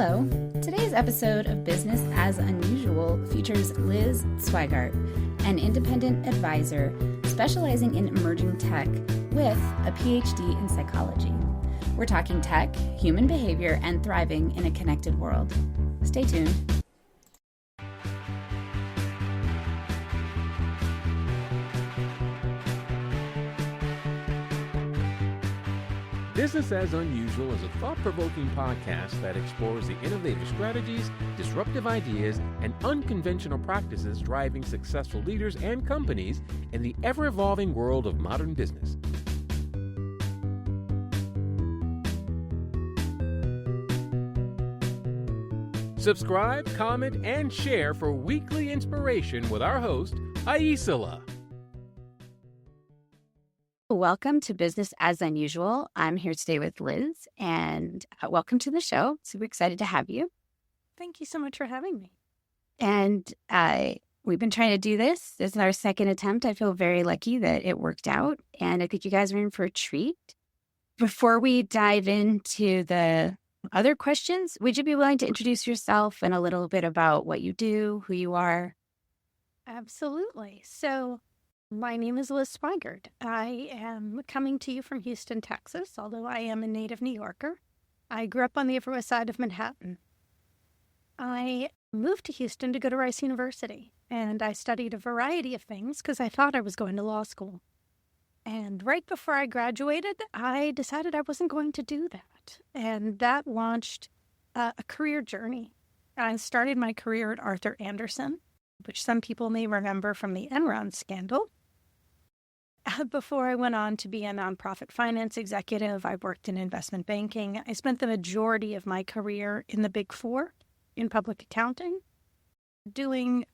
Hello. Today's episode of Business as Unusual features Liz Sweigart, an independent advisor specializing in emerging tech with a PhD in psychology. We're talking tech, human behavior, and thriving in a connected world. Stay tuned. Business as Unusual is a thought-provoking podcast that explores the innovative strategies, disruptive ideas, and unconventional practices driving successful leaders and companies in the ever-evolving world of modern business. Subscribe, comment, and share for weekly inspiration with our host, Aicila. Welcome to Business as Unusual. I'm here today with Liz, and welcome to the show. Super excited to have you. Thank you so much for having me. And we've been trying to do this. This is our second attempt. I feel very lucky that it worked out, and I think you guys are in for a treat. Before we dive into the other questions, would you be willing to introduce yourself and a little bit about what you do, who you are? Absolutely. So my name is Liz Sweigart. I am coming to you from Houston, Texas, although I am a native New Yorker. I grew up on the Upper West Side of Manhattan. I moved to Houston to go to Rice University, and I studied a variety of things because I thought I was going to law school. And right before I graduated, I decided I wasn't going to do that. And that launched a career journey. I started my career at Arthur Andersen, which some people may remember from the Enron scandal. Before I went on to be a nonprofit finance executive, I worked in investment banking. I spent the majority of my career in the Big Four in public accounting, doing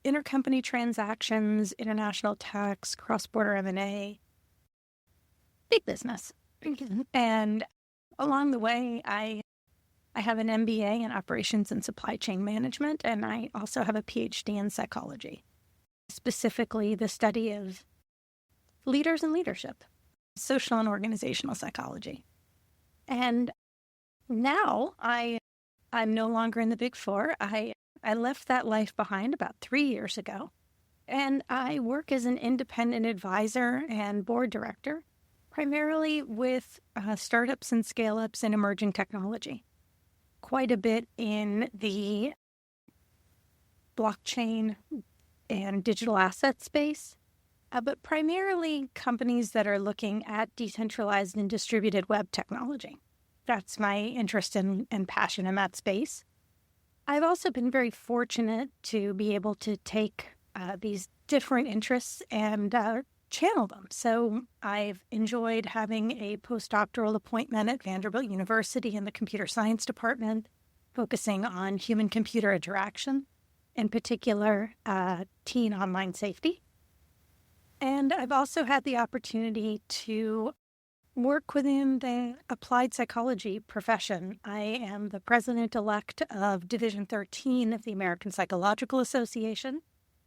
intercompany transactions, international tax, cross-border M&A, big business. And along the way, I have an MBA in operations and supply chain management, and I also have a PhD in psychology, specifically the study of leaders and leadership, social and organizational psychology. And now I'm no longer in the Big Four. I left that life behind about 3 years ago, and I work as an independent advisor and board director, primarily with startups and scale-ups in emerging technology. Quite a bit in the blockchain and digital asset space, but primarily companies that are looking at decentralized and distributed web technology. That's my interest and passion in that space. I've also been very fortunate to be able to take these different interests and channel them. So I've enjoyed having a postdoctoral appointment at Vanderbilt University in the computer science department, focusing on human-computer interaction, in particular teen online safety. And I've also had the opportunity to work within the applied psychology profession. I am the president-elect of Division 13 of the American Psychological Association,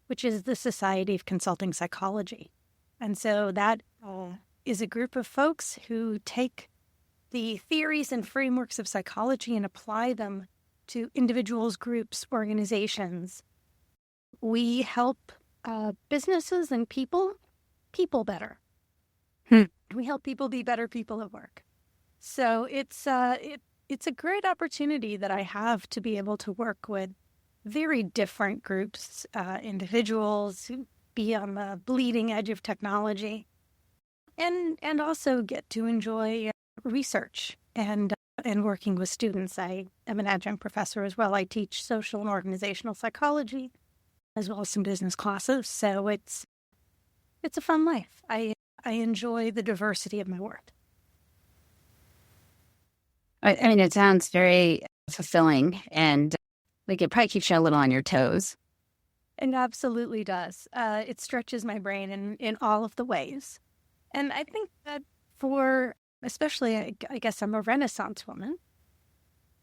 which is the Society of Consulting Psychology. And so that is a group of folks who take the theories and frameworks of psychology and apply them to individuals, groups, organizations. We help businesses and people better. We help people be better people at work. So it's a great opportunity that I have to be able to work with very different groups, individuals who be on the bleeding edge of technology, and also get to enjoy research and working with students. I am an adjunct professor as well. I teach social and organizational psychology, as well as some business classes. So it's a fun life. I enjoy the diversity of my work. I mean, it sounds very fulfilling, and like it probably keeps you a little on your toes. It absolutely does. It stretches my brain in all of the ways. And I think that especially, I guess I'm a Renaissance woman.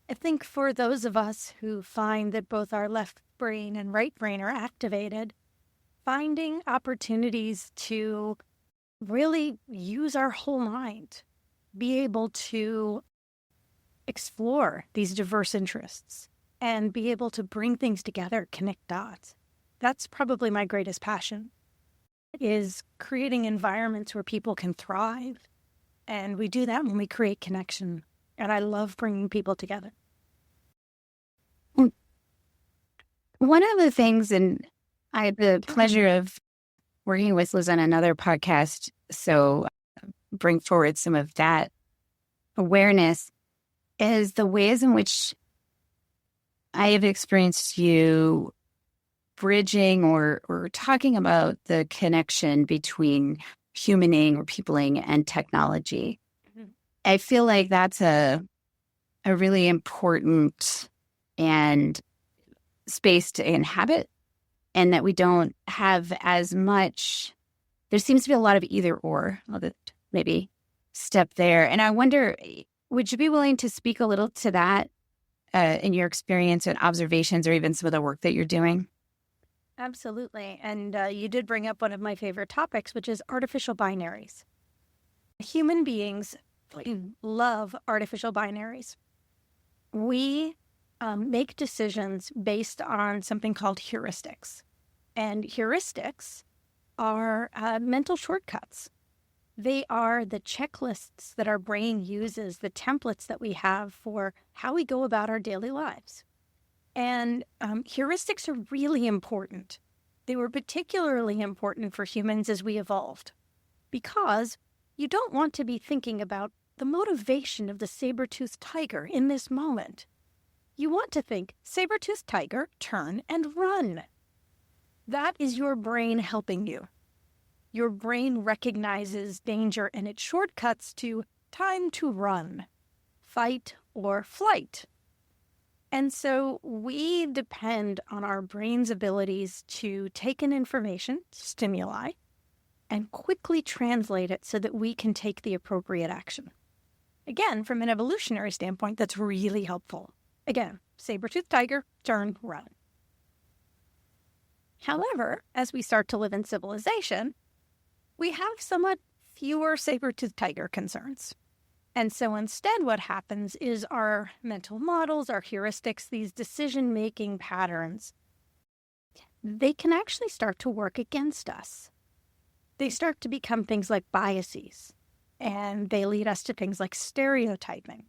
I think for those of us who find that both our left brain and right brain are activated, finding opportunities to really use our whole mind, be able to explore these diverse interests and be able to bring things together, connect dots. That's probably my greatest passion, is creating environments where people can thrive. And we do that when we create connection. And I love bringing people together. One of the things, and I had the pleasure of working with Liz on another podcast, so bring forward some of that awareness, is the ways in which I have experienced you bridging or talking about the connection between humaning or peopling and technology. Mm-hmm. I feel like that's a really important and space to inhabit, and that we don't have as much. There seems to be a lot of either or. I'll just maybe step there. And I wonder, would you be willing to speak a little to that in your experience and observations, or even some of the work that you're doing? Absolutely. And you did bring up one of my favorite topics, which is artificial binaries. Human beings love artificial binaries. We make decisions based on something called heuristics. And heuristics are mental shortcuts. They are the checklists that our brain uses, the templates that we have for how we go about our daily lives. And heuristics are really important. They were particularly important for humans as we evolved, because you don't want to be thinking about the motivation of the saber-toothed tiger in this moment. You want to think, saber-toothed tiger, turn and run. That is your brain helping you. Your brain recognizes danger and it shortcuts to time to run, fight or flight. And so we depend on our brain's abilities to take in information, stimuli, and quickly translate it so that we can take the appropriate action. Again, from an evolutionary standpoint, that's really helpful. Again, saber-toothed tiger, turn, run. However, as we start to live in civilization, we have somewhat fewer saber-toothed tiger concerns. And so instead what happens is our mental models, our heuristics, these decision-making patterns, they can actually start to work against us. They start to become things like biases, and they lead us to things like stereotyping.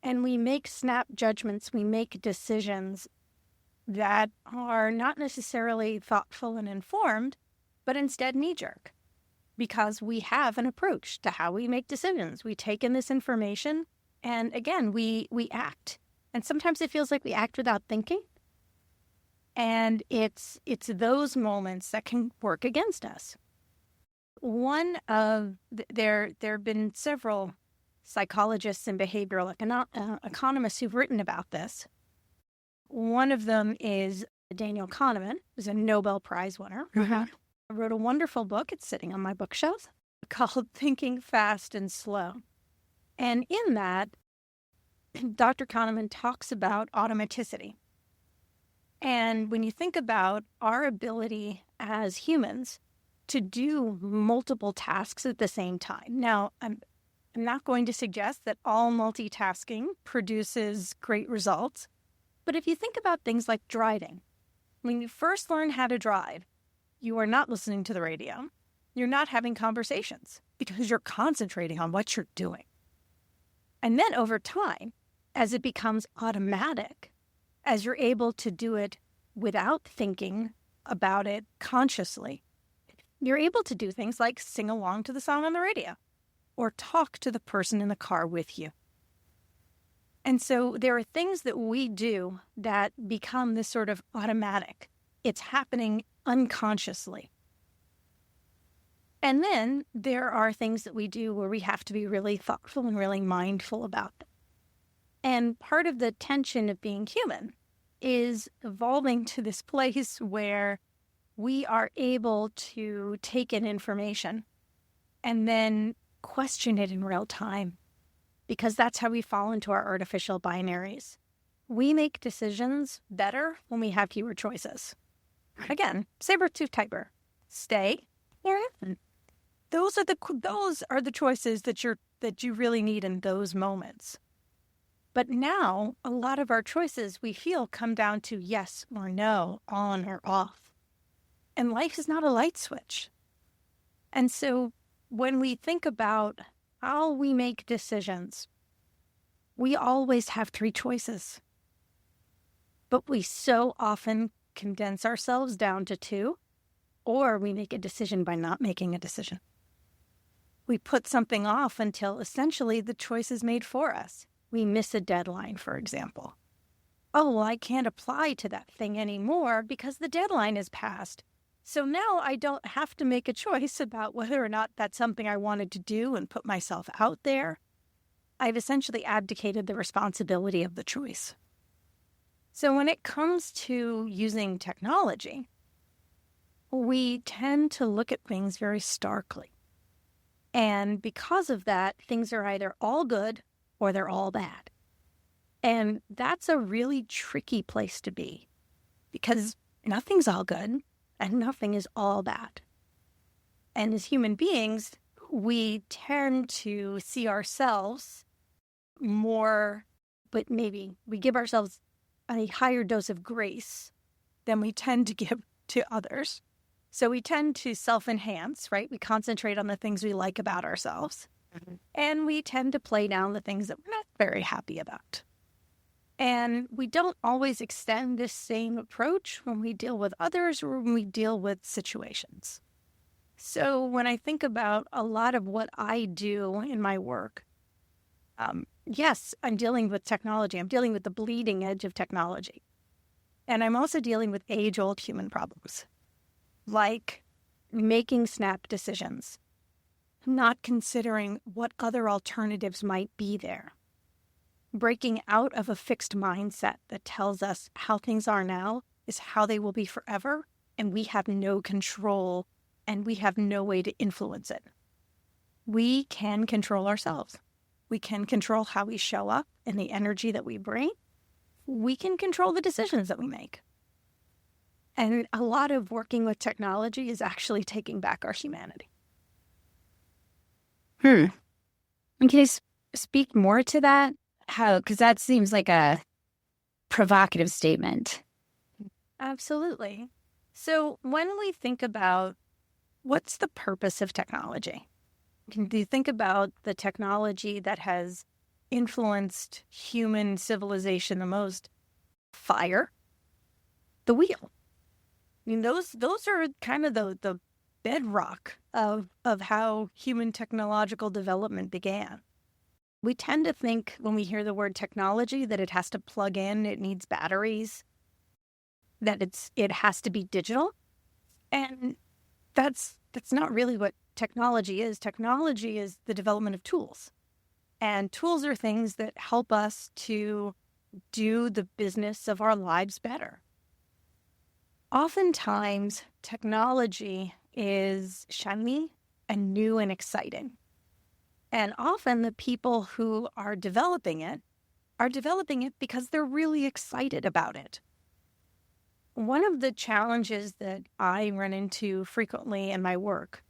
And we make snap judgments, we make decisions that are not necessarily thoughtful and informed, but instead knee-jerk. Because we have an approach to how we make decisions. We take in this information, and again, we act. And sometimes it feels like we act without thinking. And it's those moments that can work against us. There have been several psychologists and behavioral economists who've written about this. One of them is Daniel Kahneman, who's a Nobel Prize winner. Mm-hmm. I wrote a wonderful book. It's sitting on my bookshelf called Thinking Fast and Slow. And in that, Dr. Kahneman talks about automaticity. And when you think about our ability as humans to do multiple tasks at the same time. Now, I'm not going to suggest that all multitasking produces great results. But if you think about things like driving, when you first learn how to drive, you are not listening to the radio. You're not having conversations because you're concentrating on what you're doing. And then over time, as it becomes automatic, as you're able to do it without thinking about it consciously, you're able to do things like sing along to the song on the radio or talk to the person in the car with you. And so there are things that we do that become this sort of automatic. It's happening unconsciously. And then there are things that we do where we have to be really thoughtful and really mindful about them. And part of the tension of being human is evolving to this place where we are able to take in information and then question it in real time, because that's how we fall into our artificial binaries. We make decisions better when we have fewer choices. Again, saber-tooth tiger, stay or listen. Those are the choices that you really need in those moments. But now a lot of our choices we feel come down to yes or no, on or off. And life is not a light switch. And so when we think about how we make decisions, we always have three choices. But we so often condense ourselves down to two, or we make a decision by not making a decision. We put something off until essentially the choice is made for us. We miss a deadline, for example. Oh, well, I can't apply to that thing anymore because the deadline is passed. So now I don't have to make a choice about whether or not that's something I wanted to do and put myself out there. I've essentially abdicated the responsibility of the choice. So when it comes to using technology, we tend to look at things very starkly. And because of that, things are either all good or they're all bad. And that's a really tricky place to be because nothing's all good and nothing is all bad. And as human beings, we tend to see ourselves more, but maybe we give ourselves a higher dose of grace than we tend to give to others. So we tend to self-enhance, right? We concentrate on the things we like about ourselves. Mm-hmm. And we tend to play down the things that we're not very happy about. And we don't always extend this same approach when we deal with others or when we deal with situations. So when I think about a lot of what I do in my work, yes, I'm dealing with technology. I'm dealing with the bleeding edge of technology. And I'm also dealing with age-old human problems, like making snap decisions, not considering what other alternatives might be there, breaking out of a fixed mindset that tells us how things are now is how they will be forever, and we have no control and we have no way to influence it. We can control ourselves. We can control how we show up and the energy that we bring. We can control the decisions that we make. And a lot of working with technology is actually taking back our humanity. Can you speak more to that? How? Because that seems like a provocative statement. Absolutely. So when we think about what's the purpose of technology, do you think about the technology that has influenced human civilization the most? Fire, the wheel. I mean, those are kind of the bedrock of how human technological development began. We tend to think when we hear the word technology that it has to plug in, it needs batteries, that it has to be digital. And that's not really what technology is. Technology is the development of tools. And tools are things that help us to do the business of our lives better. Oftentimes, technology is shiny and new and exciting. And often the people who are developing it because they're really excited about it. One of the challenges that I run into frequently in my work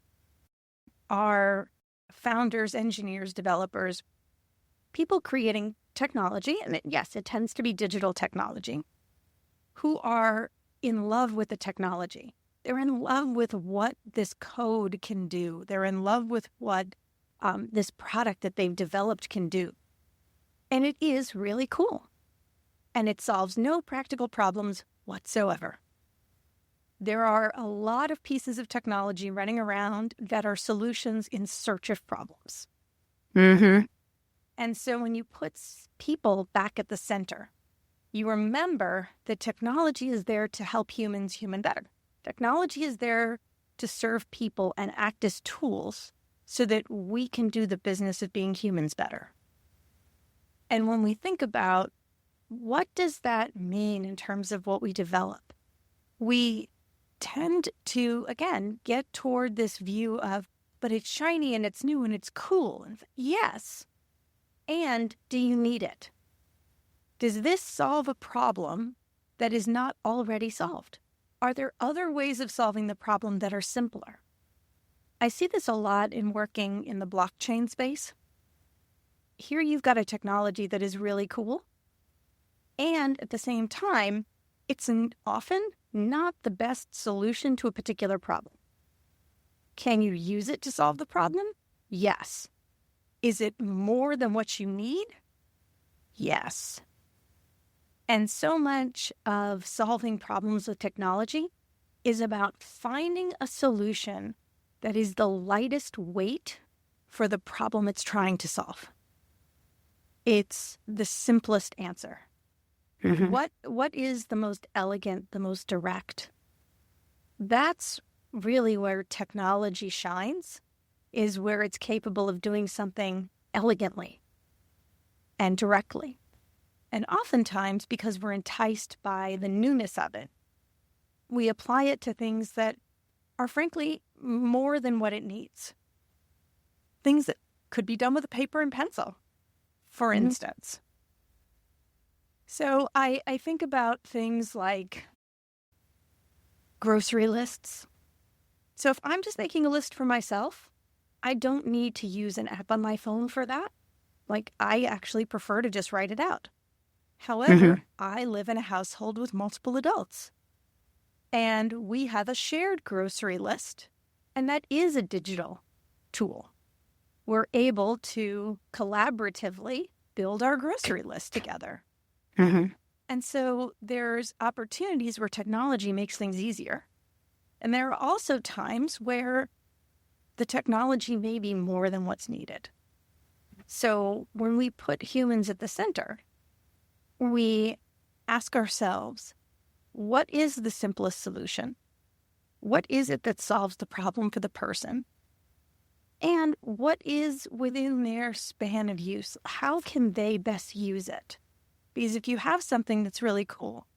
are founders, engineers, developers, people creating technology, and yes, it tends to be digital technology, who are in love with the technology. They're in love with what this code can do. They're in love with what this product that they've developed can do. And it is really cool. And it solves no practical problems whatsoever. There are a lot of pieces of technology running around that are solutions in search of problems. Mm-hmm. And so when you put people back at the center, you remember that technology is there to help humans human better. Technology is there to serve people and act as tools so that we can do the business of being humans better. And when we think about what does that mean in terms of what we develop, we tend to, again, get toward this view of, but it's shiny and it's new and it's cool. And yes. And do you need it? Does this solve a problem that is not already solved? Are there other ways of solving the problem that are simpler? I see this a lot in working in the blockchain space. here you've got a technology that is really cool. And at the same time, it's often not the best solution to a particular problem. Can you use it to solve the problem? Yes. Is it more than what you need? Yes. And so much of solving problems with technology is about finding a solution that is the lightest weight for the problem it's trying to solve. It's the simplest answer. Mm-hmm. What is the most elegant, the most direct? That's really where technology shines, is where it's capable of doing something elegantly and directly. And oftentimes, because we're enticed by the newness of it, we apply it to things that are frankly more than what it needs. Things that could be done with a paper and pencil, for instance. So I think about things like grocery lists. So if I'm just making a list for myself, I don't need to use an app on my phone for that. Like, I actually prefer to just write it out. However, I live in a household with multiple adults, and we have a shared grocery list, and that is a digital tool. We're able to collaboratively build our grocery list together. And so there's opportunities where technology makes things easier. And there are also times where the technology may be more than what's needed. So when we put humans at the center, we ask ourselves, what is the simplest solution? What is it that solves the problem for the person? And what is within their span of use? How can they best use it? Because if you have something that's really cool,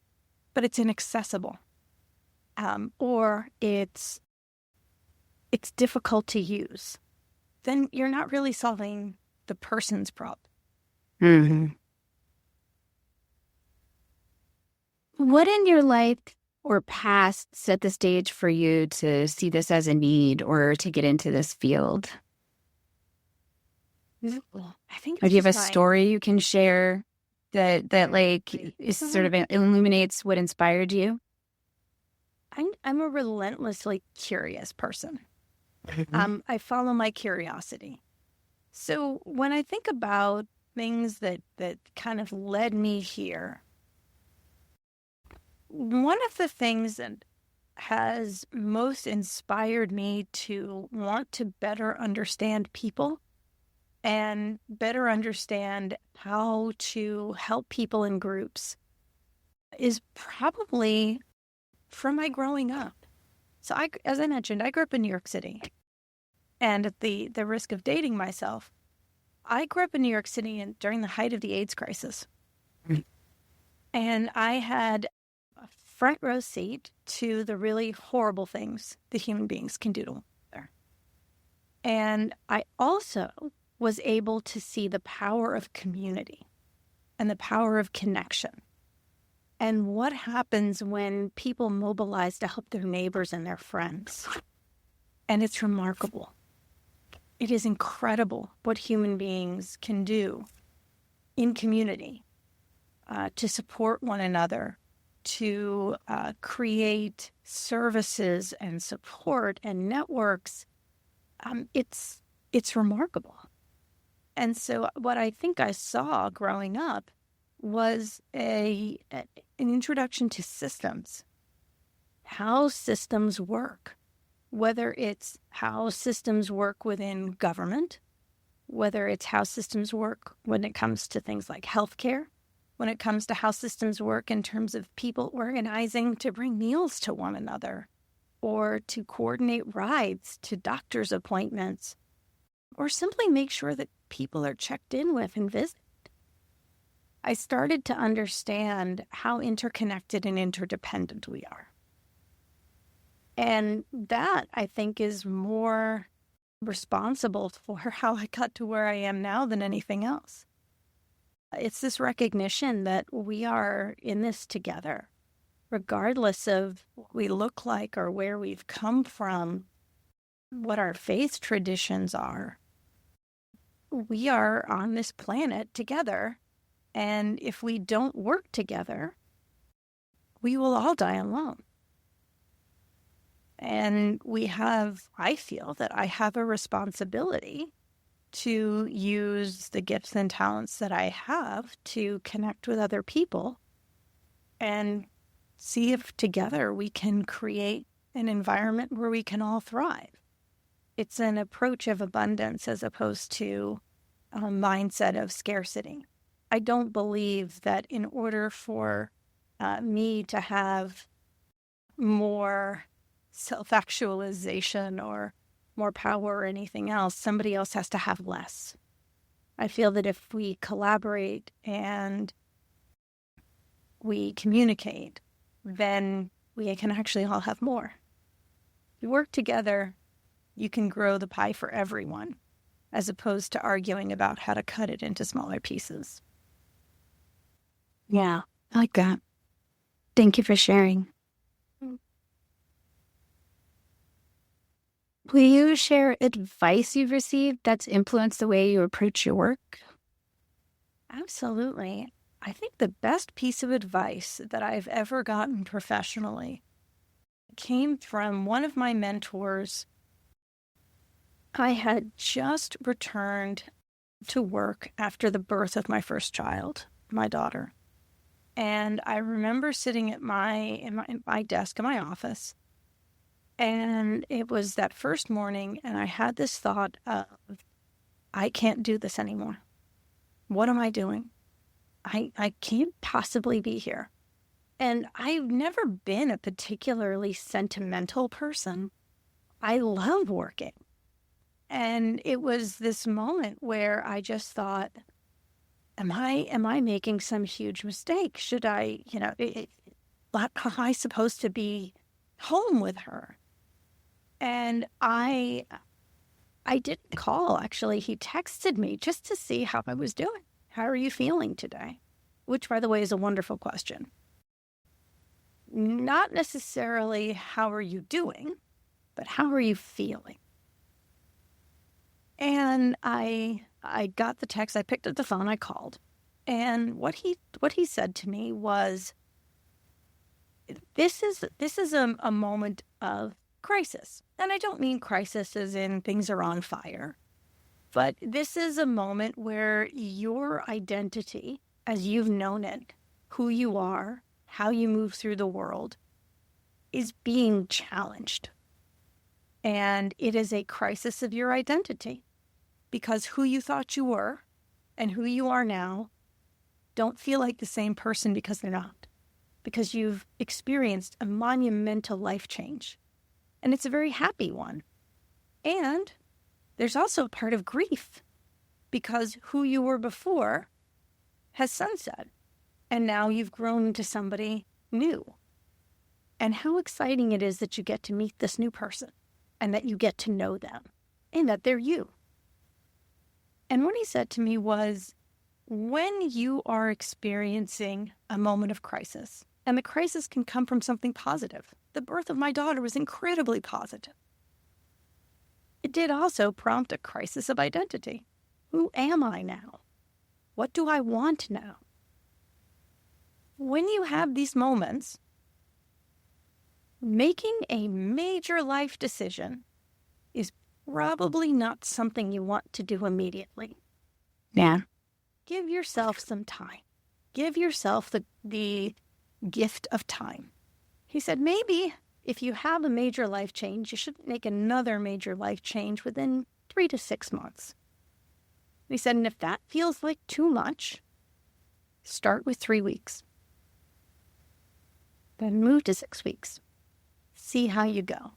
but it's inaccessible, or it's difficult to use, then you're not really solving the person's problem. What in your life or past set the stage for you to see this as a need or to get into this field? I think. Or do you have a story you can share that like is sort of illuminates what inspired you? I'm a relentlessly curious person. I follow my curiosity. So when I think about things that kind of led me here, one of the things that has most inspired me to want to better understand people and better understand how to help people in groups is probably from my growing up. So as I mentioned, I grew up in New York City. And at the risk of dating myself, I grew up in New York City during the height of the AIDS crisis. And I had a front row seat to the really horrible things that human beings can do to one another. And I also was able to see the power of community and the power of connection and what happens when people mobilize to help their neighbors and their friends. And it's remarkable. It is incredible what human beings can do in community to support one another, to create services and support and networks. It's remarkable. And so what I think I saw growing up was an introduction to systems, how systems work, whether it's how systems work within government, whether it's how systems work when it comes to things like healthcare, when it comes to how systems work in terms of people organizing to bring meals to one another, or to coordinate rides to doctor's appointments, or simply make sure that people are checked in with and visited. I started to understand how interconnected and interdependent we are. And that, I think, is more responsible for how I got to where I am now than anything else. It's this recognition that we are in this together, regardless of what we look like or where we've come from, what our faith traditions are. we are on this planet together. And if we don't work together, we will all die alone. And I feel that I have a responsibility to use the gifts and talents that I have to connect with other people and see if together we can create an environment where we can all thrive. It's an approach of abundance as opposed to a mindset of scarcity. I don't believe that in order for me to have more self-actualization or more power or anything else, somebody else has to have less. I feel that if we collaborate and we communicate, then we can actually all have more. If you work together, you can grow the pie for everyone, as opposed to arguing about how to cut it into smaller pieces. Yeah, I like that. Thank you for sharing. Will you share advice you've received that's influenced the way you approach your work? Absolutely. I think the best piece of advice that I've ever gotten professionally came from one of my mentors. I had just returned to work after the birth of my first child, my daughter. And I remember sitting at my desk in my office. And it was that first morning, and I had this thought of, I can't do this anymore. What am I doing? I can't possibly be here. And I've never been a particularly sentimental person. I love working. And it was this moment where I just thought, am I making some huge mistake? Should I, am I supposed to be home with her? And I didn't call, actually. He texted me just to see how I was doing. How are you feeling today? Which, by the way, is a wonderful question. Not necessarily how are you doing, but how are you feeling? And I got the text. I picked up the phone. I called. And what he said to me was, this is a moment of crisis. And I don't mean crisis as in things are on fire, but this is a moment where your identity, as you've known it, who you are, how you move through the world, is being challenged. And it is a crisis of your identity, because who you thought you were and who you are now don't feel like the same person, because they're not, because you've experienced a monumental life change. And it's a very happy one. And there's also a part of grief, because who you were before has sunset. And now you've grown into somebody new. And how exciting it is that you get to meet this new person and that you get to know them and that they're you. And what he said to me was, when you are experiencing a moment of crisis, and the crisis can come from something positive. The birth of my daughter was incredibly positive. It did also prompt a crisis of identity. Who am I now? What do I want now? When you have these moments, making a major life decision is probably not something you want to do immediately. Yeah. Give yourself some time. Give yourself the gift of time. He said, maybe if you have a major life change, you should make another major life change within 3 to 6 months. He said, and if that feels like too much, start with 3 weeks. Then move to 6 weeks. See how you go.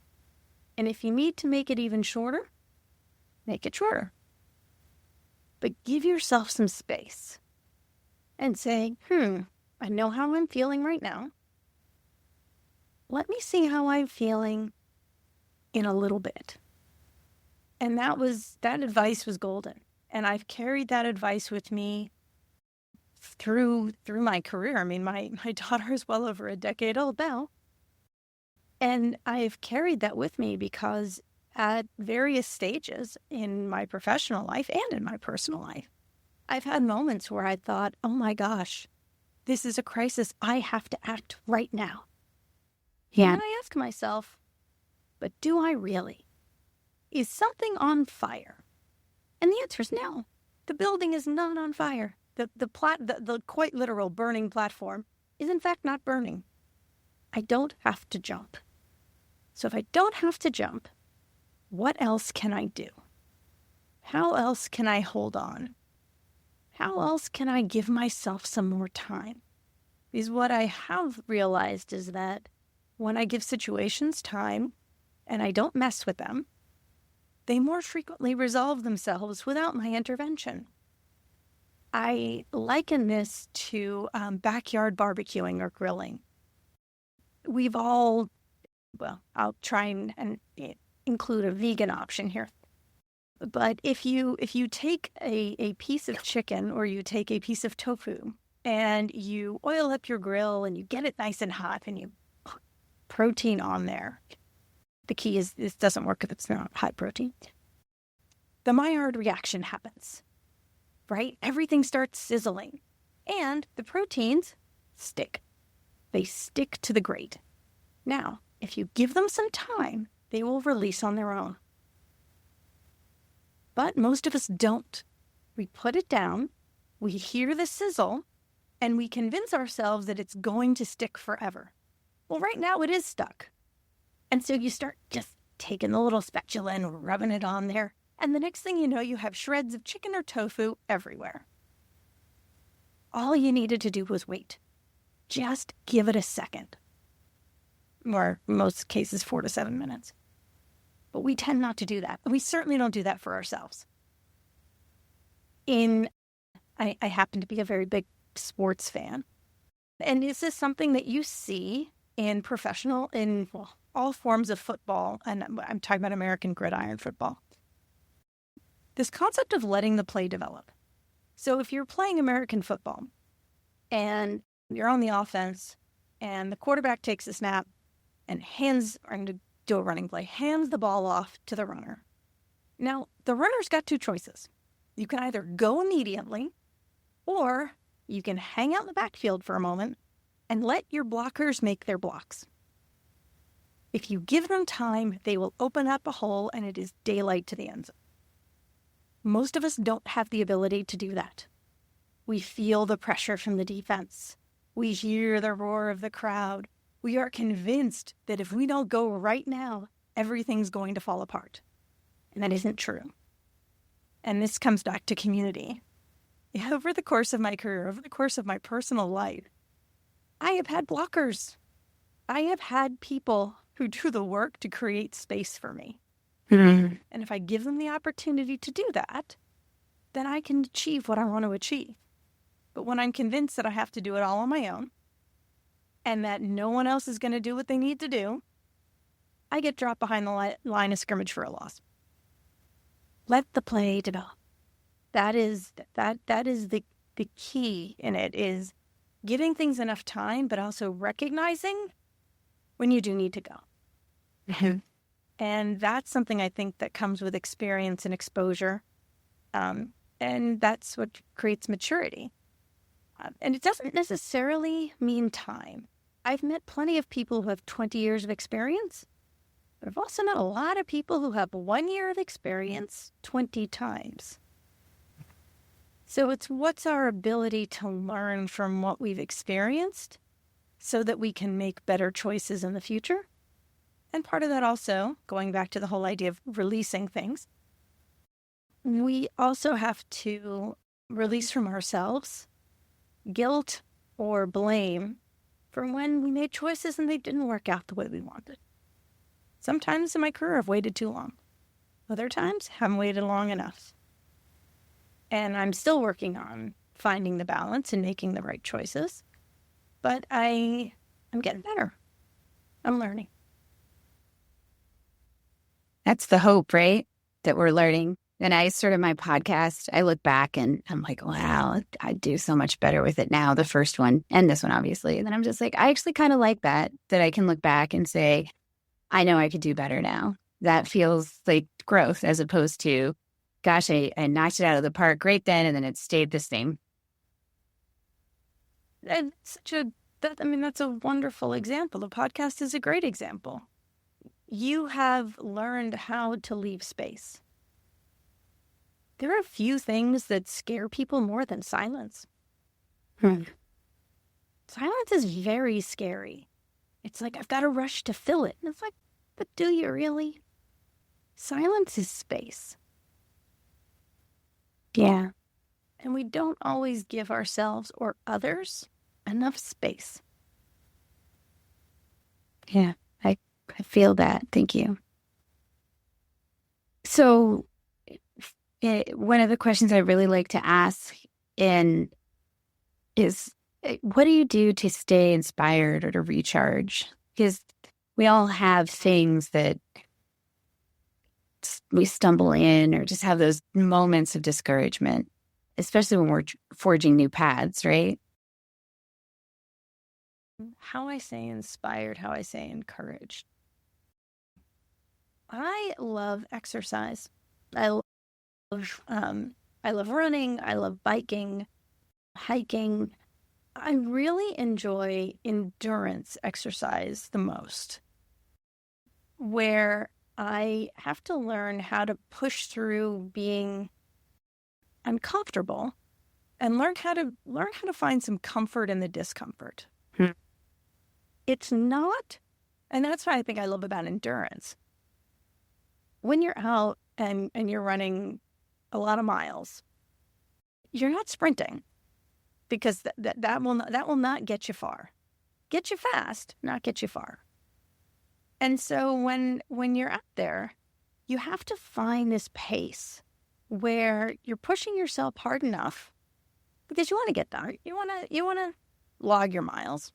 And if you need to make it even shorter, make it shorter. But give yourself some space and say, I know how I'm feeling right now. Let me see how I'm feeling in a little bit. And that advice was golden. And I've carried that advice with me through my career. I mean, my daughter is well over a decade old now. And I've carried that with me because at various stages in my professional life and in my personal life. I've had moments where I thought, oh my gosh, this is a crisis. I have to act right now. Yeah. And I ask myself, but do I really? Is something on fire? And the answer is no. The building is not on fire. The quite literal burning platform is in fact not burning. I don't have to jump. So if I don't have to jump, what else can I do? How else can I hold on? How else can I give myself some more time? Because what I have realized is that when I give situations time and I don't mess with them, they more frequently resolve themselves without my intervention. I liken this to backyard barbecuing or grilling. We've all, I'll try and include a vegan option here. But if you take a piece of chicken or you take a piece of tofu and you oil up your grill and you get it nice and hot and you put protein on there, the key is this doesn't work if it's not high protein. The Maillard reaction happens, right? Everything starts sizzling and the proteins stick. They stick to the grate. Now, if you give them some time, they will release on their own. But most of us don't. We put it down, we hear the sizzle, and we convince ourselves that it's going to stick forever. Well, right now it is stuck. And so you start just taking the little spatula and rubbing it on there. And the next thing you know, you have shreds of chicken or tofu everywhere. All you needed to do was wait. Just give it a second. Or in most cases, 4 to 7 minutes. But we tend not to do that. We certainly don't do that for ourselves. I happen to be a very big sports fan. And this is something that you see in all forms of football. And I'm talking about American gridiron football. This concept of letting the play develop. So if you're playing American football and you're on the offense and the quarterback takes a snap and do a running play, hands the ball off to the runner. Now, the runner's got two choices. You can either go immediately or you can hang out in the backfield for a moment and let your blockers make their blocks. If you give them time, they will open up a hole and it is daylight to the end zone. Most of us don't have the ability to do that. We feel the pressure from the defense. We hear the roar of the crowd. We are convinced that if we don't go right now, everything's going to fall apart. And that isn't true. And this comes back to community. Over the course of my career, over the course of my personal life, I have had blockers. I have had people who do the work to create space for me. Mm-hmm. And if I give them the opportunity to do that, then I can achieve what I want to achieve. But when I'm convinced that I have to do it all on my own, and that no one else is going to do what they need to do, I get dropped behind the line of scrimmage for a loss. Let the play develop. That is the key in it, is giving things enough time, but also recognizing when you do need to go. Mm-hmm. And that's something I think that comes with experience and exposure. And that's what creates maturity. And it doesn't necessarily mean time. I've met plenty of people who have 20 years of experience, but I've also met a lot of people who have 1 year of experience 20 times. So it's what's our ability to learn from what we've experienced so that we can make better choices in the future. And part of that also, going back to the whole idea of releasing things, we also have to release from ourselves guilt or blame for when we made choices and they didn't work out the way we wanted. Sometimes in my career, I've waited too long. Other times, haven't waited long enough. And I'm still working on finding the balance and making the right choices. But I'm getting better. I'm learning. That's the hope, right? That we're learning. And I started my podcast. I look back and I'm like, wow, I do so much better with it now. The first one and this one, obviously. And then I'm just like, I actually kind of like that I can look back and say, I know I could do better now. that feels like growth as opposed to, gosh, I knocked it out of the park great then, and then it stayed the same. And that's a wonderful example. The podcast is a great example. You have learned how to leave space. There are a few things that scare people more than silence. Silence is very scary. It's like, I've got to rush to fill it. And it's like, but do you really? Silence is space. Yeah. And we don't always give ourselves or others enough space. Yeah, I feel that. Thank you. So one of the questions I really like to ask is, what do you do to stay inspired or to recharge? Because we all have things that we stumble in or just have those moments of discouragement, especially when we're forging new paths, right? How I say inspired, how I say encouraged. I love exercise. I love running. I love biking, hiking. I really enjoy endurance exercise the most, where I have to learn how to push through being uncomfortable and learn how to find some comfort in the discomfort. It's not, and that's what I think I love about endurance. When you're out and you're running a lot of miles, you're not sprinting, because that will not get you far. Get you fast, not get you far. And so when you're out there, you have to find this pace where you're pushing yourself hard enough because you want to get there. You want to log your miles.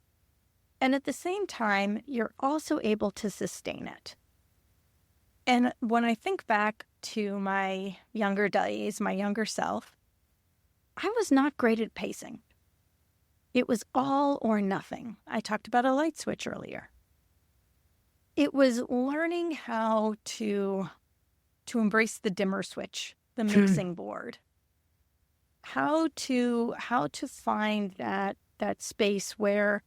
And at the same time, you're also able to sustain it. And when I think back to my younger days, my younger self, I was not great at pacing. It was all or nothing. I talked about a light switch earlier. It was learning how to embrace the dimmer switch, the mixing board. How to find that space where,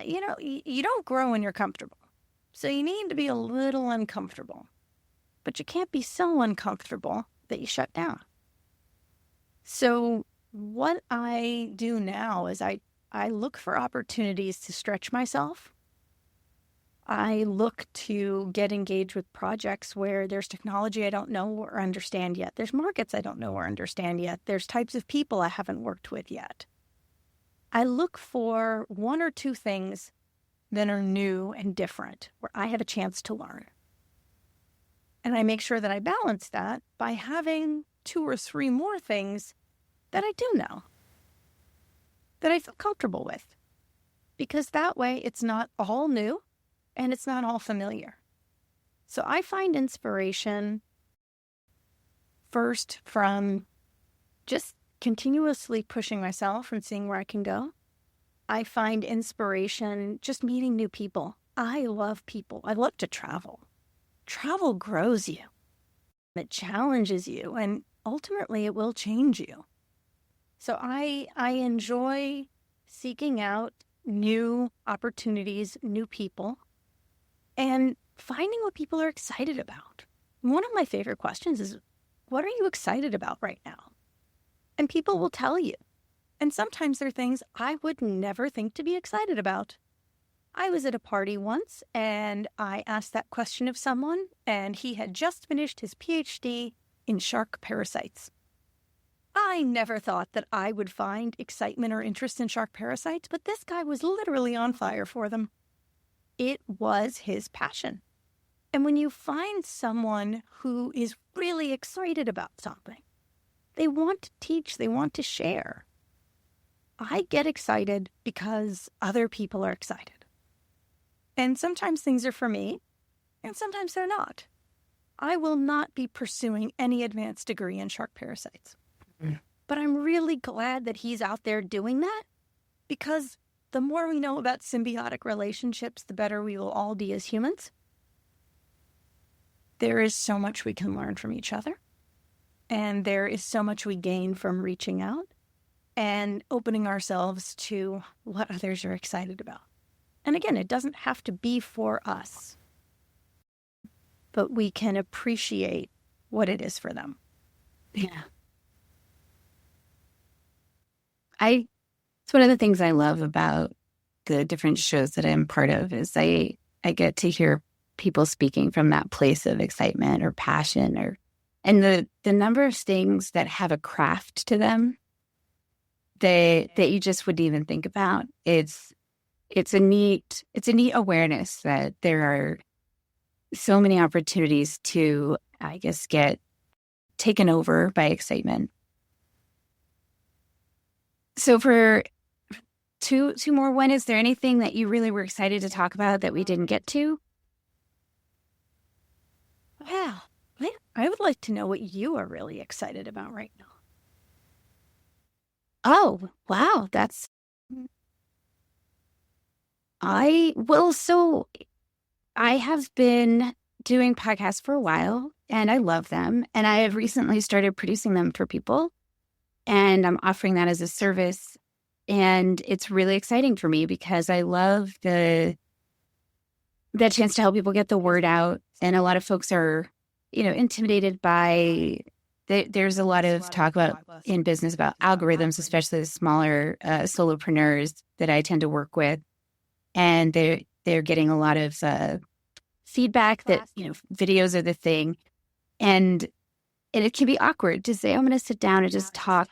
you don't grow when you're comfortable. So you need to be a little uncomfortable. But you can't be so uncomfortable that you shut down. So what I do now is I look for opportunities to stretch myself. I look to get engaged with projects where there's technology I don't know or understand yet. There's markets I don't know or understand yet. There's types of people I haven't worked with yet. I look for one or two things that are new and different, where I have a chance to learn. And I make sure that I balance that by having 2 or 3 more things that I do know, that I feel comfortable with. Because that way it's not all new and it's not all familiar. So I find inspiration first from just continuously pushing myself and seeing where I can go. I find inspiration just meeting new people. I love people. I love to travel. Travel grows you. It challenges you, and ultimately it will change you. So I enjoy seeking out new opportunities, new people, and finding what people are excited about. One of my favorite questions is, what are you excited about right now? And people will tell you. And sometimes they're things I would never think to be excited about. I was at a party once and I asked that question of someone, and he had just finished his PhD in shark parasites. I never thought that I would find excitement or interest in shark parasites, but this guy was literally on fire for them. It was his passion. And when you find someone who is really excited about something, they want to teach, they want to share. I get excited because other people are excited. And sometimes things are for me, and sometimes they're not. I will not be pursuing any advanced degree in shark parasites. But I'm really glad that he's out there doing that, because the more we know about symbiotic relationships, the better we will all be as humans. there is so much we can learn from each other. And there is so much we gain from reaching out and opening ourselves to what others are excited about. And again, it doesn't have to be for us, but we can appreciate what it is for them. Yeah. It's one of the things I love about the different shows that I'm part of is I get to hear people speaking from that place of excitement or passion and the number of things that have a craft to them that you just wouldn't even think about. It's a neat awareness that there are so many opportunities to, I guess, get taken over by excitement. So for two more, one, is there anything that you really were excited to talk about that we didn't get to? Well, I would like to know what you are really excited about right now. Oh, wow. So I have been doing podcasts for a while and I love them. And I have recently started producing them for people and I'm offering that as a service. And it's really exciting for me because I love the chance to help people get the word out. And a lot of folks are, intimidated by, there's a lot of talk in business about algorithms, especially the smaller solopreneurs that I tend to work with. And they're getting a lot of feedback that, videos are the thing. And it can be awkward to say, I'm going to sit down and just talk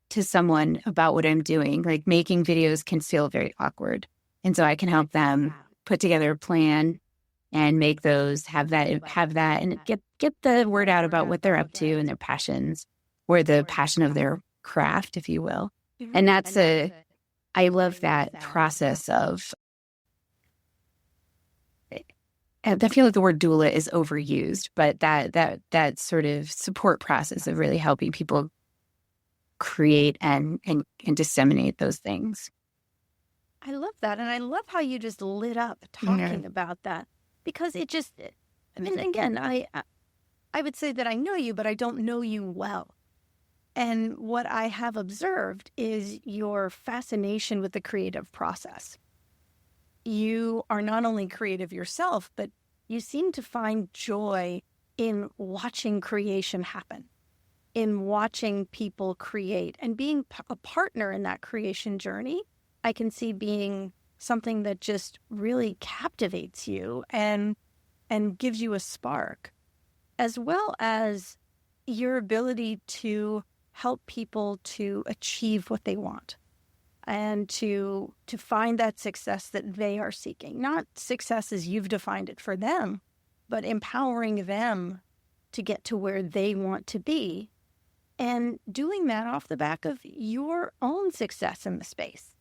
to someone about what I'm doing. Like making videos can feel very awkward. And so I can help them put together a plan and make those, have that, and get the word out about what they're up to and their passions, or the passion of their craft, if you will. And I love that process of, I feel like the word doula is overused, but that sort of support process of really helping people create and disseminate those things. I love that. And I love how you just lit up talking about that, because it just, again, I would say that I know you, but I don't know you well. And what I have observed is your fascination with the creative process. You are not only creative yourself, but you seem to find joy in watching creation happen, in watching people create, and being a partner in that creation journey. I can see being something that just really captivates you and gives you a spark, as well as your ability to help people to achieve what they want and to find that success that they are seeking. Not success as you've defined it for them, but empowering them to get to where they want to be, and doing that off the back of your own success in the space.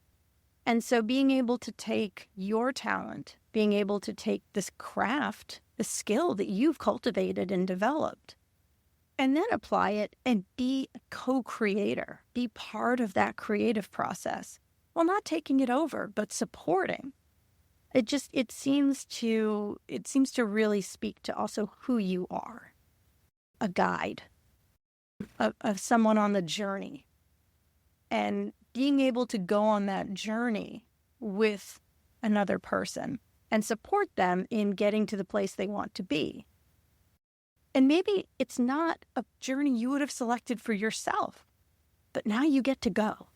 And so being able to take your talent, being able to take this craft, the skill that you've cultivated and developed, and then apply it and be a co-creator, be part of that creative process. Well, not taking it over, but supporting. It seems to really speak to also who you are, a guide, of someone on the journey, and being able to go on that journey with another person and support them in getting to the place they want to be. And maybe it's not a journey you would have selected for yourself, but now you get to go.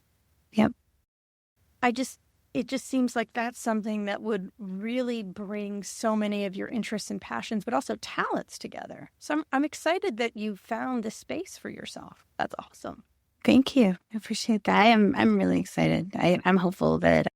Yep. It just seems like that's something that would really bring so many of your interests and passions, but also talents together. So I'm excited that you found this space for yourself. That's awesome. Thank you. I appreciate that. I'm really excited. I'm hopeful that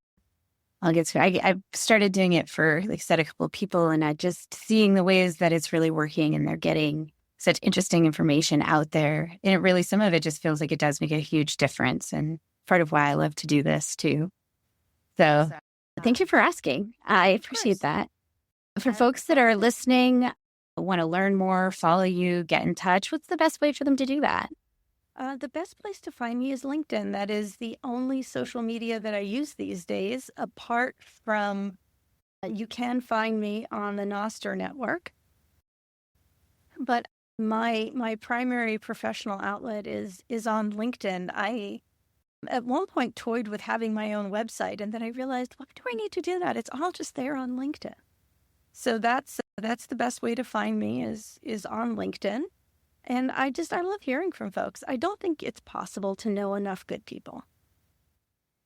I'll get to it. I've started doing it for, like I said, a couple of people, and I just seeing the ways that it's really working and they're getting such interesting information out there. And it really, some of it just feels like it does make a huge difference, and part of why I love to do this too. So thank you for asking. I appreciate that. For folks that are listening, want to learn more, follow you, get in touch, what's the best way for them to do that? The best place to find me is LinkedIn. That is the only social media that I use these days, apart from you can find me on the Nostr network. But my primary professional outlet is on LinkedIn. I at one point toyed with having my own website, and then I realized, why do I need to do that? It's all just there on LinkedIn. So that's the best way to find me is on LinkedIn. And I love hearing from folks. I don't think it's possible to know enough good people.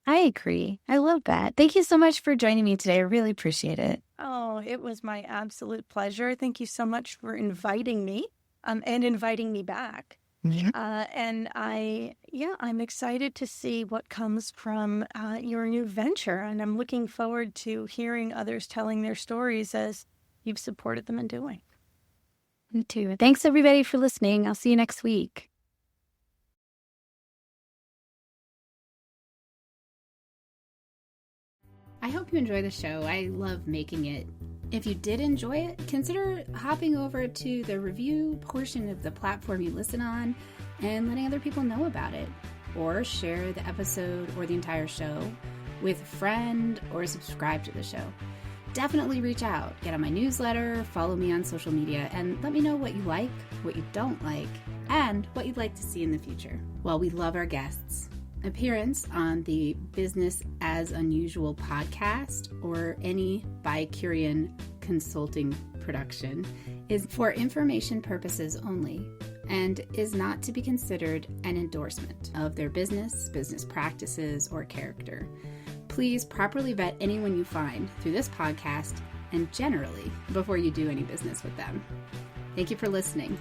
I agree. I love that. Thank you so much for joining me today. I really appreciate it. Oh, it was my absolute pleasure. Thank you so much for inviting me and inviting me back. And I'm excited to see what comes from your new venture. And I'm looking forward to hearing others telling their stories as you've supported them in doing. Me too. Thanks, everybody, for listening. I'll see you next week. I hope you enjoy the show. I love making it. If you did enjoy it, consider hopping over to the review portion of the platform you listen on and letting other people know about it. Or share the episode or the entire show with a friend or subscribe to the show. Definitely reach out, get on my newsletter, follow me on social media, and let me know what you like, what you don't like, and what you'd like to see in the future. Well, we love our guests. Appearance on the Business as Unusual podcast or any Bicurean consulting production is for information purposes only and is not to be considered an endorsement of their business practices, or character. Please properly vet anyone you find through this podcast and generally before you do any business with them. Thank you for listening.